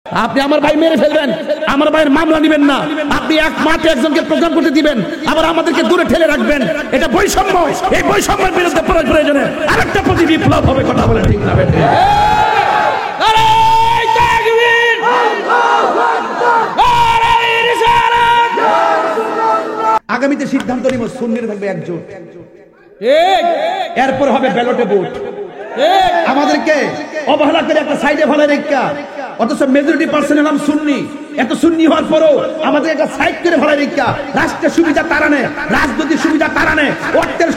আপনি আমার ভাই মেরে ফেলবেন, আমার ভাইয়ের মামলা নেবেন না। আপনি এক মাঠে একজনকে প্রোগ্রাম করতে দিবেন, আবার আমাদেরকে দূরে ঠেলে রাখবেন। এটা বৈষম্য। এই বৈষম্যের বিরুদ্ধে প্রয়োজনে আরেকটা প্রতি বিপ্লব হবে। কথা বলে ঠিক না বেঠে? আগামীতে সিদ্ধান্ত নিব, সুন্নিরা থাকবে একজোট, এরপর হবে ব্যালটে ভোট। আমাদেরকে অবহেলা করে একটা সাইডে ফেলে রেখা, অথচ মেজরিটি পার্সেন্ট হলাম সুন্নি। এত সুন্নি হওয়ার পরও আমাদের একটা সাইড করে ফেলে রেখা, রাষ্ট্রের সুবিধা তারা নেয়, রাজনৈতিক সুবিধা তারা নেয়, অর্থের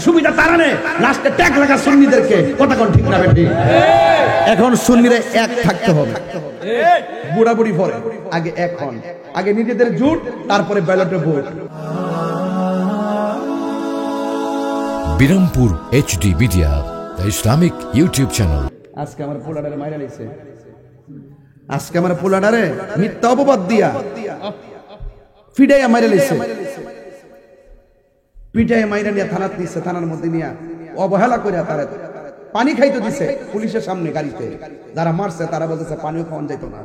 সুবিধা তারা নেয়, রাষ্ট্রে ট্যাগ লাগা সুন্নিদেরকে। কথা কোন ঠিক না বেঠি? এখন সুন্নিরা এক থাকতে হবে, বুড়াবুড়ি পরে আগে এক হন, আগে নিজেদের জোট, তারপরে ব্যালটে vote. Birampur HD media, the Islamic YouTube channel. আজকে আমার পোলাডারে মাইরা নিছে, আজকে আমার পোলাডারে মিথ্যা অপবাদ দিয়া ফিডাইয়া মাইরা নিছে, পিটাইয়া মাইরা নিয়ে থানাত নিছে, থানার মধ্যে নিয়ে অবহেলা করে তারা পানি খাইতে দিছে পুলিশের সামনে গাড়িতে। যারা মারছে তারা বলতেছে পানিও খাওয়ান যাইতো না।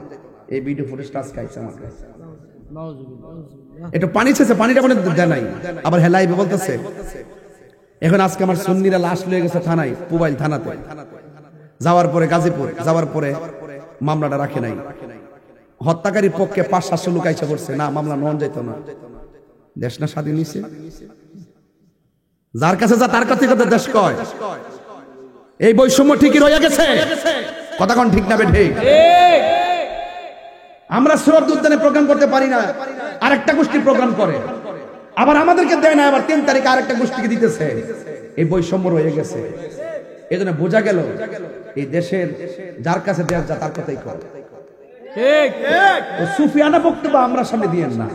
এই ভিডিও ফুটেজ টাচ খাইছে আমার কাছে, একটু পানি চেয়েছে, পানিটা বলে দেয় নাই, আবার হেলাইবে বলতেছে। এখন আজকে আমার সুন্নিরা লাশ লয়ে গেছে থানায়, পুবাইল থানাতে। যাওয়ার পরে গাজীপুর যাওয়ার পরে মামলাটা রাখে নাই। হত্যাকারীর পক্ষে 500-700 লোক আইসা পড়ছে, না মামলা নন যাইতো না। দেশ না স্বাধীন নিছে, যার কাছে যা তার কাছে কথা দেশ কয়। এই বৈষম্য ঠিকই রয়ে গেছে। কথা কোন ঠিক না বেঠে? আমরা শ্রদ্ধা উদ্যানে প্রোগ্রাম করতে পারি না, আরেকটা গোষ্ঠী প্রোগ্রাম করে, আবার আমাদেরকে দেয় না, আবার 3 তারিখে আরেকটা গোষ্ঠীকে দিতেছে। এই বৈষম্য রয়ে গেছে। এই জন্য বোঝা গেল এই দেশের যার কাছে দেশ যা তার কথাই কর। সুফিয়ানা বক্তব্য আমরা সামনে দিয়েন না,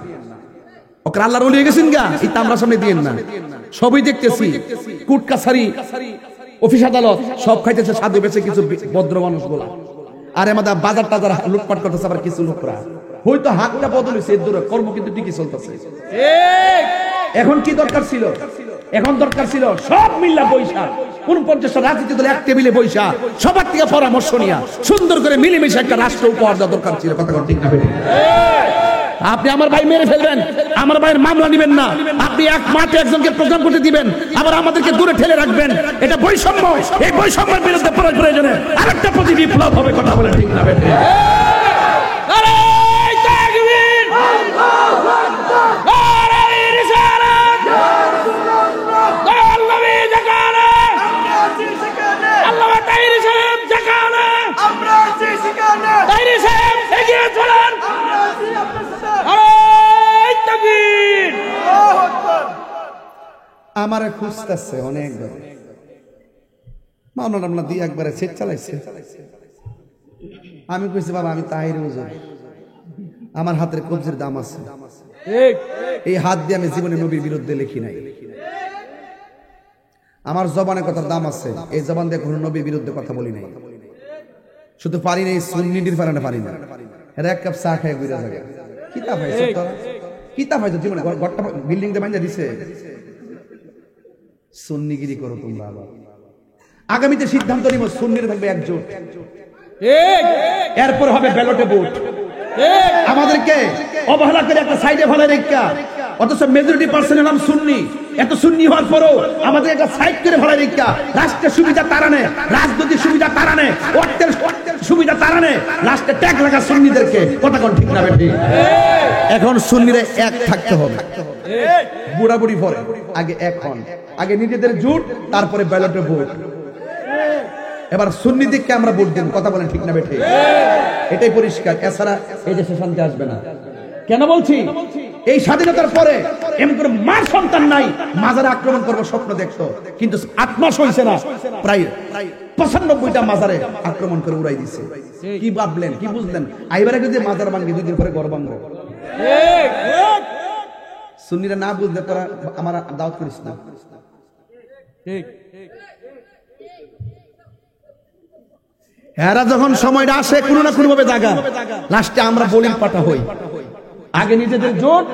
ওকে আল্লাহর ওলি হয়ে গেছেন গা, এটা আমরা সামনে দিয়েন না। সবই দেখতেছি, কোর্ট কাছারি অফিস আদালত সব খাইতেছে সাধু বেঁচে কিছু ভদ্র মানুষগুলা, আর আমাদের বাজার টাজার লুটপাট করতেছে আবার কিছু লোকরা। হয়তো হাতটা বদল হয়েছে, এর দূরে কর্ম কিন্তু ঠিকই চলতেছে। এখন কি দরকার ছিল? এখন দরকার ছিল সব মিল্লা বৈশা, 49টা রাজনীতি দল এক টেবিলে বৈশা সবার থেকে পরামর্শ নিয়া সুন্দর করে মিলেমিশে একটা রাষ্ট্র উপহার দেওয়া দরকার ছিল। কথা ঠিক না? আপনি আমার ভাই মেরে ফেলবেন, আমার ভাইয়ের মামলা নেবেন না। আপনি এক মাঠে একজনকে প্রোগ্রাম করতে দিবেন, আবার আমাদেরকে দূরে ঠেলে রাখবেন। এটা বৈষম্য। এই বৈষম্যের বিরুদ্ধে প্রয়োজনে আরেকটা প্রতি বিপ্লব হবে। কথা বলে ঠিক না বেঠে? আমারে খুঁজতেছে অনেক মামলা দিয়ে একবারে সেট চালাইছে। আমি কইছি বাবা আমি তাহির হুজুর, আমার হাতের কবজির দাম আছে, এই হাত দিয়ে আমি জীবনে নবীর বিরুদ্ধে লিখি নাই। আমার জবানের কথার দাম আছে, এই জবান দিয়ে কোনো নবীর বিরুদ্ধে কথা বলি নাই। শুধু পারি নাই সুন্নিটির পারে না, পারি না। এরা এক কাপ চা খায় ঘুরে যাবে। কিতাব হয়েছে তোরা, কিতাব হয়েছে জীবনে ঘরটা বিল্ডিং দিয়ে বানিয়ে দিছে। সুন্নিগিরি করো তোমরা। আবার আগামীতে সিদ্ধান্ত নিব, সুন্নিরা থাকবে একজোট, এরপর হবে ব্যালটে ভোট। আমাদেরকে অবহেলা করে একটা সাইডে ফেলে রেখা, অথচ মেজরিটি পার্সেন্ট হলাম সুন্নি। এত সুন্নি হওয়ার পরও আমাদের একটা সাইড করে ফেলে রেখা, রাষ্ট্রের সুবিধা তারা নেয়, রাজনৈতিক সুবিধা তারা নেয়, অর্থের সুবিধা তারা নেয়, রাষ্ট্রে ট্যাগ লাগা সুন্নিদেরকে। কথা কোন ঠিক না বেঠি? এখন সুন্নিরা এক থাকতে হবে, বুড়াবুড়ি পরে আগে এক হন, আগে নিজেদের জোট, তারপরে ব্যালটে ভোট। এবার সুন্নি দিককে আমরা ভোট দেব। কথা বলেন ঠিক না বেঠে? এটাই পরিষ্কার। এছাড়া এই দেশে শান্তি আসবে না। কেন বলছি? এই স্বাধীনতার পরে এমন করে মার সন্তান নাই মাজারে আক্রমণ করবো স্বপ্ন দেখতো, কিন্তু 8 মাস হয়েছে না, প্রায় 95টা মাজারে আক্রমণ করে উড়াই দিছে। কি ভাবলেন, কি বুঝলেন? আইবারে যদি মাজার ভাঙ্গি 2 দিন পরে ঘর ভাঙবো। সুন্নিরা না বুঝলে তোরা আমার দাওয়াত করিস না। এরা যখন সময়টা আসে কোনো না কোনো ভাবে জায়গা, লাস্টে আমরা বোলিং পাঠা হই। আগে নিজেদের জোট,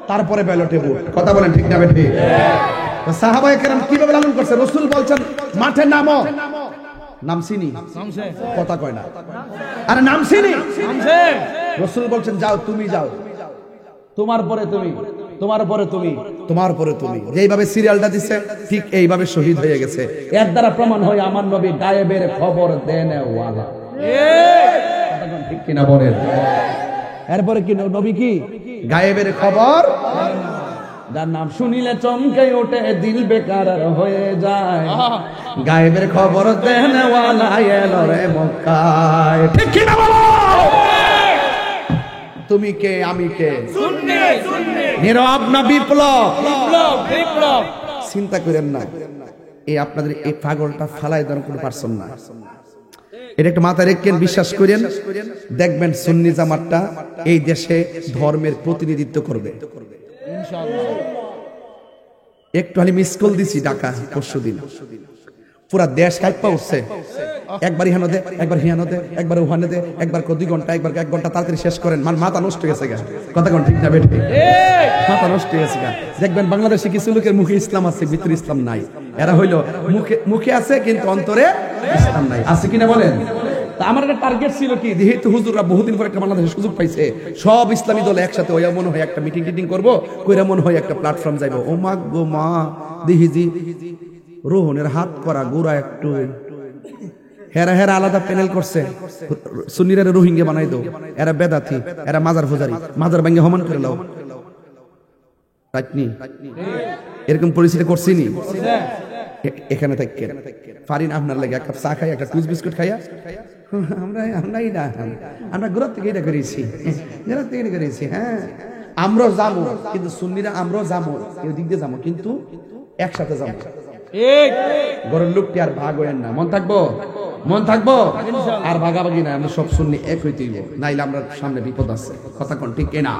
তারপরে ব্যালটে ভোট। কথা বলেন ঠিক না বেঠি? সাহাবায়ে কেরাম কিভাবে লালন করছে? রাসূল বলছেন মাঠে নামো, নাম চিনি কথা কয় না আরে নাম চিনি রাসূল বলছেন যাও তুমি যাও তোমার পরে তুমি তোমার পরে তুমি তোমার পরে তুমি যেইভাবে সিরিয়ালটা দিচ্ছে ঠিক এইভাবে শহীদ হয়ে গেছে এর দ্বারা প্রমাণ হয় আমার নবী গায়েবের খবর দেন ওয়ালা ঠিক কিনা বলেন এরপরে কি নবী কি গায়েবের খবর যার নাম শুনিলে চমকে ওঠে দিল বেকার হয়ে যায় গায়েবের খবর দেন ওয়ালা এলো রে মক্কায় ঠিক কিনা বলো তুমি কে আমি কে সুন্নি সুন্নি নীরব না বিপ্লব বিপ্লব বিপ্লব চিন্তা করেন না এই আপনাদের এই পাগলটা ফালাই দেওয়ার কোনো পারছেন না এটা একটা মাথায় রেখেন বিশ্বাস করেন দেখবেন সুন্নি জামাতটা এই দেশে ধর্মের প্রতিনিধিত্ব করবে ইনশাআল্লাহ একটু খালি মিস কল দিছি ঢাকা পরশুদিন পুরা দেশ কাইপা উঠছে একবার ইহানো দে একবার হিয়ানো দে একবার ওহানে দে একবার 2 ঘন্টা একবার 1 ঘন্টা তাড়াতাড়ি শেষ করেন মাথা নষ্ট হয়ে গেছে গা কথা কোন ঠিক না বেঠে মাথা নষ্ট হয়ে গেছে গা দেখবেন বাংলাদেশে কিছু লোকের মুখে ইসলাম আছে ভিতরে ইসলাম নাই এরা হইলো মুখে আছে কিন্তু অন্তরে ইসলাম নাই আছে কিনা বলেন তা আমার একটা টার্গেট ছিল কি যেহেতু হুজুররা বহুদিন পরে একটা বাংলাদেশে সুযোগ পাইছে সব ইসলামী দল একসাথে ওয়া মনে হয় একটা মিটিং করব কইরা মনে হয় একটা প্ল্যাটফর্ম যাইবো ও মা গো মা দিহিজি রোহনের হাত করা গোড়া একটু হেরা হেরা আলাদা প্যানেল করছে সুন্নিরা রোহিঙ্গা বানাই দাও এরা বেদাতি এরা মাজার ফুজারি মাজার ভাঙ্গে হমান করে লাও রাইটনি এরকম পরিস্থিতি করছি নি এখানে থেকে ফারিন আপনার লাগে এক কাপ চা খাই একটা টুস বিস্কুট খাইয়া আমরা গোড়ার থেকে এটা করেছি গোড়ার থেকে এটা করেছি হ্যাঁ আমরাও যাবো কিন্তু সুন্নিরা আমরাও যাবো কেউ দিক দিয়ে যাবো কিন্তু একসাথে যাবো ঘরের লোকটি আর ভাগ হইেন না মন থাকবো আর ভাগাভাগি না আমরা সব সুন্নি এক হইতে নাইলে আমরা সামনে বিপদ আছে কথা কোন ঠিক কিনা